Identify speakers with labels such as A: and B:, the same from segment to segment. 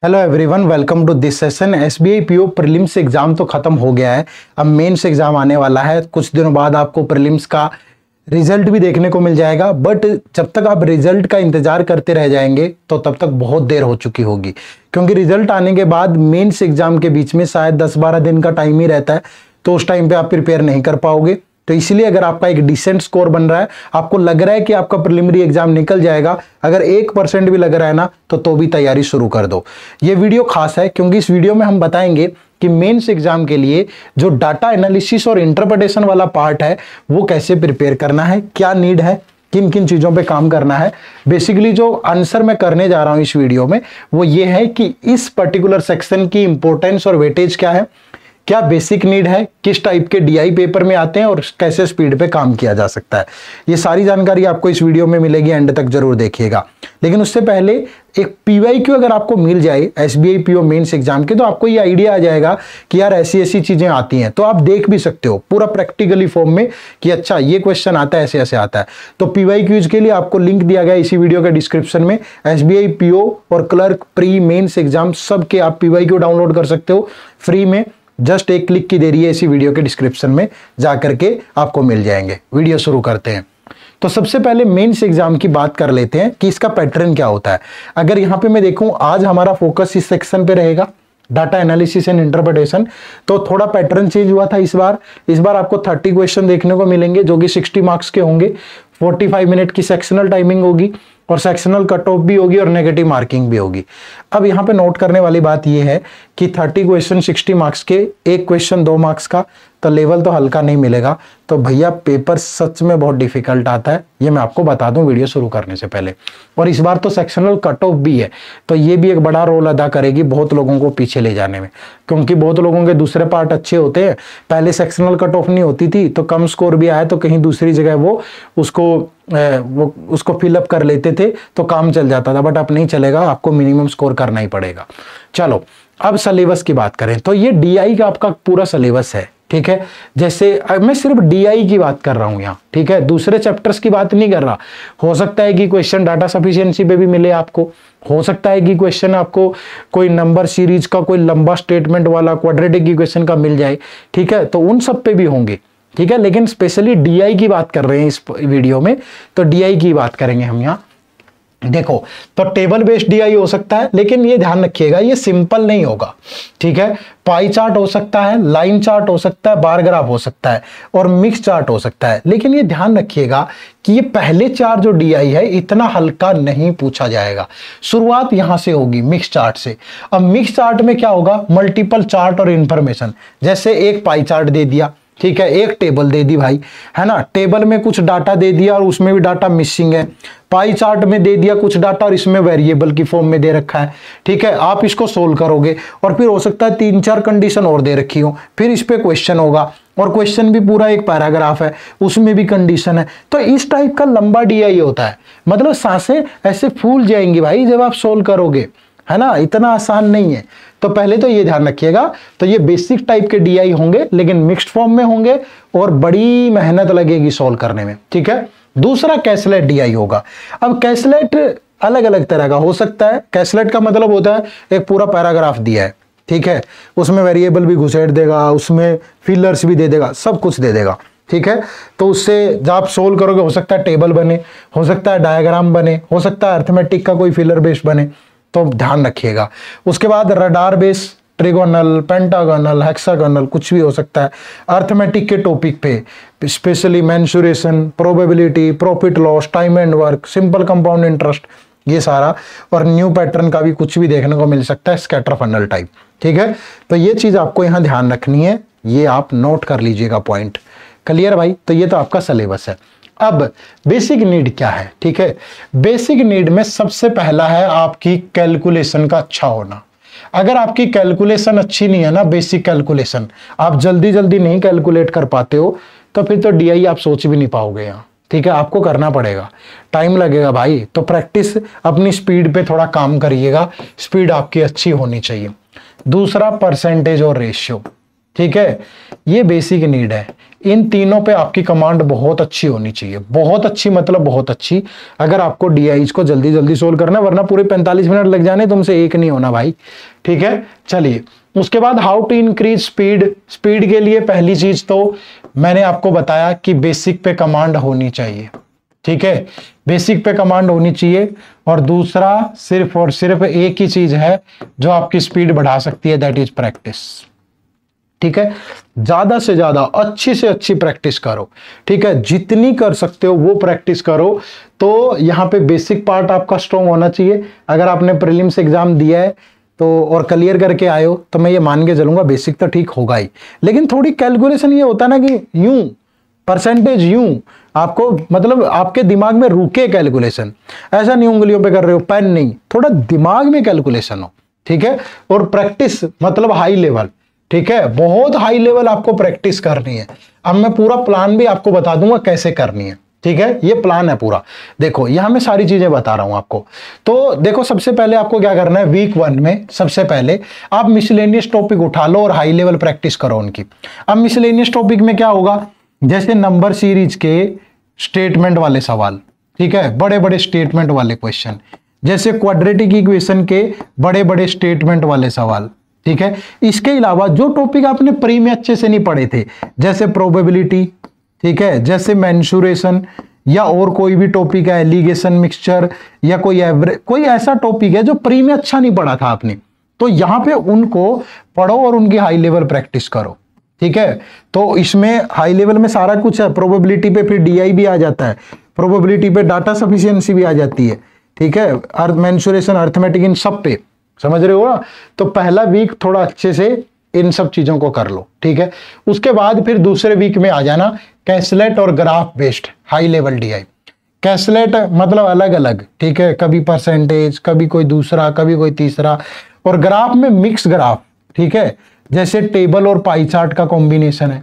A: Hello everyone, welcome to this session. SBI PO prelims exam तो खत्म हो गया है। अब मेंस एग्जाम आने वाला है। कुछ दिनों बाद आपको प्रीलिम्स का रिजल्ट भी देखने को मिल जाएगा। बट जब तक आप रिजल्ट का इंतजार करते रह जाएंगे तो तब तक बहुत देर हो चुकी होगी, क्योंकि रिजल्ट आने के बाद मेंस एग्जाम के बीच में शायद 10-12 दिन का टाइम ही रहता है। तो उस टाइम पे आप प्रिपेयर नहीं कर पाओगे। तो इसलिए अगर आपका एक डिसेंट स्कोर बन रहा है, आपको लग रहा है कि आपका प्रिलिमिनरी एग्जाम निकल जाएगा, अगर 1% भी लग रहा है ना, तो भी तैयारी शुरू कर दो। ये वीडियो खास है क्योंकि इस वीडियो में हम बताएंगे कि मेंस एग्जाम के लिए जो डाटा एनालिसिस और इंटरप्रिटेशन वाला पार्ट है वो कैसे प्रिपेयर करना है, क्या नीड है, किन किन चीजों पे काम करना है। बेसिकली जो आंसर मैं करने जा रहा हूं इस वीडियो में वो ये है कि इस पर्टिकुलर सेक्शन की इंपॉर्टेंस और वेटेज क्या है, क्या बेसिक नीड है, किस टाइप के डीआई पेपर में आते हैं और कैसे स्पीड पे काम किया जा सकता है। ये सारी जानकारी आपको इस वीडियो में मिलेगी, एंड तक जरूर देखिएगा। लेकिन उससे पहले एक पीवाईक्यू अगर आपको मिल जाए एसबीआई पीओ मेंस एग्जाम के, तो आपको ये आइडिया आ जाएगा कि यार ऐसी ऐसी चीजें आती हैं, तो आप देख भी सकते हो पूरा प्रैक्टिकली फॉर्म में कि अच्छा ये क्वेश्चन आता है, ऐसे ऐसे आता है। तो पीवाईक्यूज के लिए आपको लिंक दिया गया इसी वीडियो के डिस्क्रिप्शन में। एसबीआई पीओ और क्लर्क प्री मेंस एग्जाम सब के आप पीवाईक्यू डाउनलोड कर सकते हो फ्री में। जस्ट एक क्लिक की देरी है, इसी वीडियो के डिस्क्रिप्शन में जाकर के आपको मिल जाएंगे। वीडियो शुरू करते हैं। तो सबसे पहले मेंस एग्जाम की बात कर लेते हैं कि इसका पैटर्न क्या होता है। अगर यहां पे मैं देखूं, आज हमारा फोकस इस सेक्शन पे रहेगा, डाटा एनालिसिस एंड इंटरप्रिटेशन। तो थोड़ा पैटर्न चेंज हुआ था इस बार आपको 30 क्वेश्चन देखने को मिलेंगे जो कि 60 मार्क्स के होंगे। 45 मिनट की सेक्शनल टाइमिंग होगी और सेक्शनल कट ऑफ भी होगी और नेगेटिव मार्किंग भी होगी। अब यहाँ पे नोट करने वाली बात यह है कि 30 क्वेश्चन 60 मार्क्स के, एक क्वेश्चन 2 मार्क्स का, तो लेवल तो हल्का नहीं मिलेगा। तो भैया पेपर सच में बहुत डिफिकल्ट आता है, ये मैं आपको बता दूं वीडियो शुरू करने से पहले। और इस बार तो सेक्शनल कट ऑफ भी है, तो ये भी एक बड़ा रोल अदा करेगी बहुत लोगों को पीछे ले जाने में, क्योंकि बहुत लोगों के दूसरे पार्ट अच्छे होते हैं। पहले सेक्शनल कट ऑफ नहीं होती थी तो कम स्कोर भी आया तो कहीं दूसरी जगह वो उसको फिलअप कर लेते थे तो काम चल जाता था। बट अब नहीं चलेगा, आपको मिनिमम स्कोर करना ही पड़ेगा। चलो अब सिलेबस की बात करें तो ये डीआई का आपका पूरा सिलेबस है, ठीक है। जैसे मैं सिर्फ डीआई की बात कर रहा हूं यहाँ, ठीक है, दूसरे चैप्टर्स की बात नहीं कर रहा। हो सकता है कि क्वेश्चन डाटा सफिशिएंसी पे भी मिले आपको, हो सकता है कि क्वेश्चन आपको कोई नंबर सीरीज का, कोई लंबा स्टेटमेंट वाला क्वाड्रेटिक इक्वेशन का मिल जाए, ठीक है, तो उन सब पे भी होंगे, ठीक है। लेकिन स्पेशली डीआई की बात कर रहे हैं इस वीडियो में, तो डीआई की बात करेंगे हम यहाँ। देखो, तो टेबल बेस्ड डीआई हो सकता है, लेकिन ये ध्यान रखिएगा ये सिंपल नहीं होगा, ठीक है। पाई चार्ट हो सकता है, लाइन चार्ट हो सकता है, बार ग्राफ हो सकता है और मिक्स चार्ट हो सकता है। लेकिन ये ध्यान रखिएगा कि ये पहले 4 जो डीआई है इतना हल्का नहीं पूछा जाएगा। शुरुआत यहां से होगी मिक्स चार्ट से। अब मिक्स चार्ट में क्या होगा, मल्टीपल चार्ट और इंफॉर्मेशन। जैसे एक पाई चार्ट दे दिया, ठीक है, एक टेबल दे दी भाई, है ना, टेबल में कुछ डाटा दे दिया और उसमें भी डाटा मिसिंग है। पाई चार्ट में दे दिया कुछ डाटा और इसमें वेरिएबल की फॉर्म में दे रखा है, ठीक है। आप इसको सोल्व करोगे और फिर हो सकता है 3-4 कंडीशन और दे रखी हो, फिर इस पे क्वेश्चन होगा और क्वेश्चन भी पूरा एक पैराग्राफ है, उसमें भी कंडीशन है। तो इस टाइप का लंबा डीआई होता है, मतलब सांसें ऐसे फूल जाएंगी भाई जब आप सोल्व करोगे, है ना, इतना आसान नहीं है। तो पहले तो ये ध्यान रखिएगा। तो ये बेसिक टाइप के डीआई होंगे लेकिन मिक्स्ड फॉर्म में होंगे और बड़ी मेहनत लगेगी सॉल्व करने में, ठीक है। दूसरा कैसलेट डीआई होगा। अब कैसलेट अलग अलग तरह का हो सकता है। कैसलेट का मतलब होता है एक पूरा पैराग्राफ दिया है, ठीक है, उसमें वेरिएबल भी घुसेड़ देगा, उसमें फिलर्स भी दे देगा, सब कुछ दे देगा, ठीक है। तो उससे जब आप सोल्व करोगे हो सकता है टेबल बने, हो सकता है डायग्राम बने, हो सकता है अर्थमेटिक का कोई फिलर बेस्ड बने, तो ध्यान रखिएगा। उसके बाद radar base, trigonal, pentagonal, hexagonal, कुछ भी हो सकता है। अर्थमेटिक के टॉपिक पे specially mensuration, probability, profit loss, time and work, simple compound interest, ये सारा। और न्यू पैटर्न का भी कुछ भी देखने को मिल सकता है, स्कैटर फंडल टाइप, ठीक है। तो ये चीज आपको यहाँ ध्यान रखनी है, ये आप नोट कर लीजिएगा पॉइंट। क्लियर भाई? तो ये तो आपका सिलेबस है। अब बेसिक नीड क्या है, ठीक है। बेसिक नीड में सबसे पहला है आपकी कैलकुलेशन का अच्छा होना। अगर आपकी कैलकुलेशन अच्छी नहीं है ना, बेसिक कैलकुलेशन आप जल्दी जल्दी नहीं कैलकुलेट कर पाते हो, तो फिर तो डीआई आप सोच भी नहीं पाओगे यहाँ, ठीक है। आपको करना पड़ेगा, टाइम लगेगा भाई। तो प्रैक्टिस अपनी स्पीड पे थोड़ा काम करिएगा, स्पीड आपकी अच्छी होनी चाहिए। दूसरा परसेंटेज और रेशियो, ठीक है, ये बेसिक नीड है। इन तीनों पे आपकी कमांड बहुत अच्छी होनी चाहिए, बहुत अच्छी मतलब बहुत अच्छी, अगर आपको डीआईज को जल्दी जल्दी सोल्व करना, वरना पूरे 45 मिनट लग जाने, तुमसे एक नहीं होना भाई। ठीक है, चलिए उसके बाद how to increase speed. Speed के लिए पहली चीज तो मैंने आपको बताया कि बेसिक पे कमांड होनी चाहिए। ठीक है, बेसिक पे कमांड होनी चाहिए। और दूसरा सिर्फ और सिर्फ एक ही चीज है जो आपकी स्पीड बढ़ा सकती है, दैट इज प्रैक्टिस। ठीक है, ज्यादा से ज्यादा अच्छी से अच्छी प्रैक्टिस करो। ठीक है, जितनी कर सकते हो वो प्रैक्टिस करो। तो यहाँ पे बेसिक पार्ट आपका स्ट्रॉन्ग होना चाहिए। अगर आपने प्रीलिम्स एग्जाम दिया है तो और क्लियर करके आए हो तो मैं ये मान के चलूंगा बेसिक तो ठीक होगा ही, लेकिन थोड़ी कैलकुलेशन ये होता ना कि यूं परसेंटेज यूं आपको मतलब आपके दिमाग में रुके कैलकुलेशन, ऐसा नहीं उंगलियों पे कर रहे हो, पेन नहीं, थोड़ा दिमाग में कैलकुलेशन हो। ठीक है, और प्रैक्टिस मतलब हाई लेवल। ठीक है, बहुत हाई लेवल आपको प्रैक्टिस करनी है। अब मैं पूरा प्लान भी आपको बता दूंगा कैसे करनी है। ठीक है, ये प्लान है पूरा। देखो यहां मैं सारी चीजें बता रहा हूं आपको। तो देखो सबसे पहले आपको क्या करना है, वीक 1 में सबसे पहले आप मिसलेनियस टॉपिक उठा लो और हाई लेवल प्रैक्टिस करो उनकी। अब मिसलेनियस टॉपिक में क्या होगा, जैसे नंबर सीरीज के स्टेटमेंट वाले सवाल, ठीक है, बड़े बड़े स्टेटमेंट वाले क्वेश्चन, जैसे क्वाड्रेटिक इक्वेशन के बड़े बड़े स्टेटमेंट वाले सवाल। ठीक है, इसके अलावा जो टॉपिक आपने प्री में अच्छे से नहीं पढ़े थे, जैसे प्रोबेबिलिटी, ठीक है, जैसे मेंसुरेशन, या और कोई भी टॉपिक है, एलिगेशन मिक्सचर, या कोई एवरेज, कोई ऐसा टॉपिक है जो प्री में अच्छा नहीं पढ़ा था आपने, तो यहां पे उनको पढ़ो और उनकी हाई लेवल प्रैक्टिस करो। ठीक है, तो इसमें हाई लेवल में सारा कुछ है। प्रोबेबिलिटी पे फिर डीआई भी आ जाता है, प्रोबेबिलिटी पे डाटा सफिशिएंसी भी आ जाती है। ठीक है, मेंसुरेशन, अर्थमेटिक, इन सब पे, समझ रहे हो ना। तो पहला वीक थोड़ा अच्छे से इन सब चीजों को कर लो। ठीक है, उसके बाद फिर दूसरे वीक में आ जाना कैसलेट और graph based high level DI. Caselet मतलब अलग अलग, ठीक है, कभी परसेंटेज, कभी कोई दूसरा, कभी कोई तीसरा, और ग्राफ में मिक्स ग्राफ। ठीक है, जैसे टेबल और पाई चार्ट का कॉम्बिनेशन है।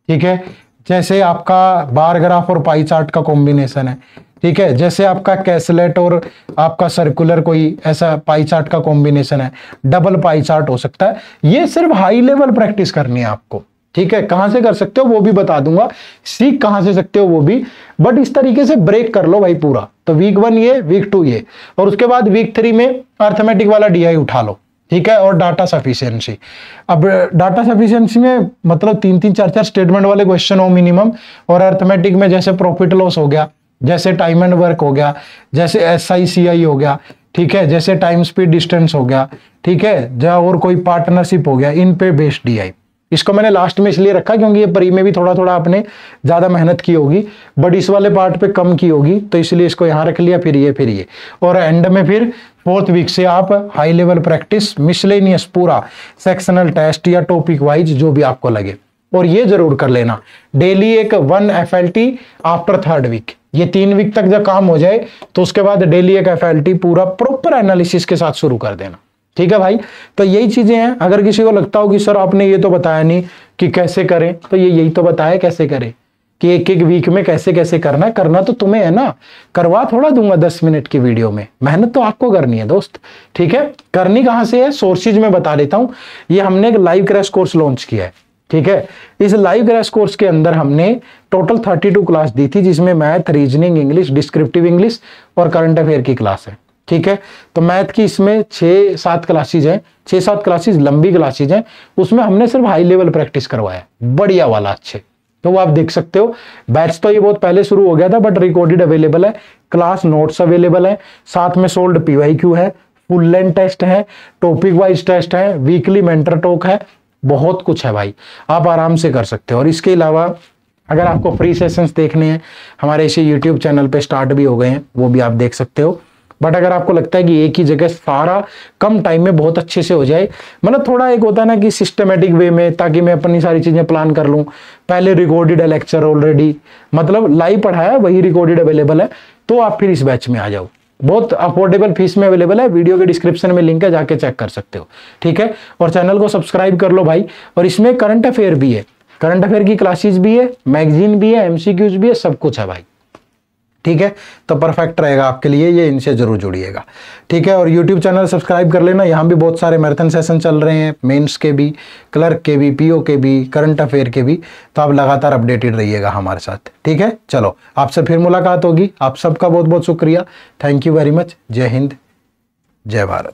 A: ठीक है, जैसे आपका बार ग्राफ और पाई चार्ट का कॉम्बिनेशन है। ठीक है, जैसे आपका कैसलेट और आपका सर्कुलर कोई ऐसा पाई चार्ट का कॉम्बिनेशन है, डबल पाई चार्ट हो सकता है। ये सिर्फ हाई लेवल प्रैक्टिस करनी है आपको। ठीक है, कहां से कर सकते हो वो भी बता दूंगा, सीख कहां से सकते हो वो भी, बट इस तरीके से ब्रेक कर लो भाई पूरा। तो वीक 1 ये, वीक 2 ये, और उसके बाद वीक 3 में अर्थमेटिक वाला डीआई उठा लो। ठीक है, और डाटा सफिशिएंसी। अब डाटा सफिशिएंसी में मतलब 3-3, 4-4 स्टेटमेंट वाले क्वेश्चन हो मिनिमम, और अर्थमेटिक में जैसे प्रॉफिट लॉस हो गया, जैसे टाइम एंड वर्क हो गया, जैसे SICI हो गया, ठीक है, जैसे टाइम स्पीड डिस्टेंस हो गया, ठीक है, या और कोई पार्टनरशिप हो गया, इन पे बेस्ड डीआई। इसको मैंने लास्ट में इसलिए रखा क्योंकि ये प्री में भी थोड़ा थोड़ा आपने ज्यादा मेहनत की होगी, बट इस वाले पार्ट पे कम की होगी, तो इसलिए इसको यहां रख लिया, फिर ये, और एंड में फिर 4th वीक से आप हाई लेवल प्रैक्टिस, मिसलेनियस पूरा, सेक्शनल टेस्ट या टॉपिक वाइज जो भी आपको लगे। और ये जरूर कर लेना डेली एक 1 FLT आफ्टर 3rd वीक। ये 3 वीक तक जब काम हो जाए तो उसके बाद डेली एक FLT पूरा प्रॉपर एनालिसिस के साथ शुरू कर देना। ठीक है भाई, तो यही चीजें हैं। अगर किसी को लगता हो कि सर आपने ये तो बताया नहीं कि कैसे करें, तो ये यही तो बताया कैसे करें, कि एक एक वीक में कैसे कैसे करना है। करना तो तुम्हें है ना, करवा थोड़ा दूंगा 10 मिनट की वीडियो में, मेहनत तो आपको करनी है दोस्त। ठीक है, करनी कहां से है, सोर्सेज में बता देता हूं। ये हमने एक लाइव क्रैश कोर्स लॉन्च किया है। ठीक है, इस लाइव क्रैश कोर्स के अंदर हमने टोटल 32 क्लास दी थी, जिसमें math, reasoning, English, descriptive English और करंट अफेयर की क्लास है। ठीक है, तो मैथ की इसमें 6-7 क्लासेज हैं, 6-7 क्लासेज लंबी क्लासेज हैं, उसमें हमने सिर्फ हाई लेवल प्रैक्टिस करवाया, बढ़िया वाला अच्छे। तो वो आप देख सकते हो। बैच तो ये बहुत पहले शुरू हो गया था, बट रिकॉर्डेड अवेलेबल है, क्लास नोट्स अवेलेबल है, साथ में सोल्ड PYQ है, फुल लेंथ टेस्ट है, टॉपिक वाइज टेस्ट है, वीकली मेंटर टॉक है, बहुत कुछ है भाई, आप आराम से कर सकते हो। और इसके अलावा अगर आपको फ्री सेशंस देखने हैं, हमारे इसी YouTube चैनल पे स्टार्ट भी हो गए हैं, वो भी आप देख सकते हो। बट अगर आपको लगता है कि एक ही जगह सारा कम टाइम में बहुत अच्छे से हो जाए, मतलब थोड़ा एक होता है ना कि सिस्टमेटिक वे में, ताकि मैं अपनी सारी चीजें प्लान कर लूं, पहले रिकॉर्डेड है लेक्चर ऑलरेडी, मतलब लाइव पढ़ाया वही रिकॉर्डेड अवेलेबल है, तो आप फिर इस बैच में आ जाओ। बहुत अफोर्डेबल फीस में अवेलेबल है, वीडियो के डिस्क्रिप्शन में लिंक है, जाके चेक कर सकते हो। ठीक है, और चैनल को सब्सक्राइब कर लो भाई। और इसमें करंट अफेयर भी है, करंट अफेयर की क्लासेस भी है, मैगजीन भी है, MCQs भी है, सब कुछ है भाई। ठीक है, तो परफेक्ट रहेगा आपके लिए, ये इनसे जरूर जुड़िएगा। ठीक है, और यूट्यूब चैनल सब्सक्राइब कर लेना, यहाँ भी बहुत सारे मैराथन सेशन चल रहे हैं, मेंस के भी, क्लर्क के भी, पीओ के भी, करंट अफेयर के भी, तो आप लगातार अपडेटेड रहिएगा हमारे साथ। ठीक है, चलो आपसे फिर मुलाकात होगी। आप सबका बहुत बहुत शुक्रिया, थैंक यू वेरी मच। जय हिंद, जय भारत।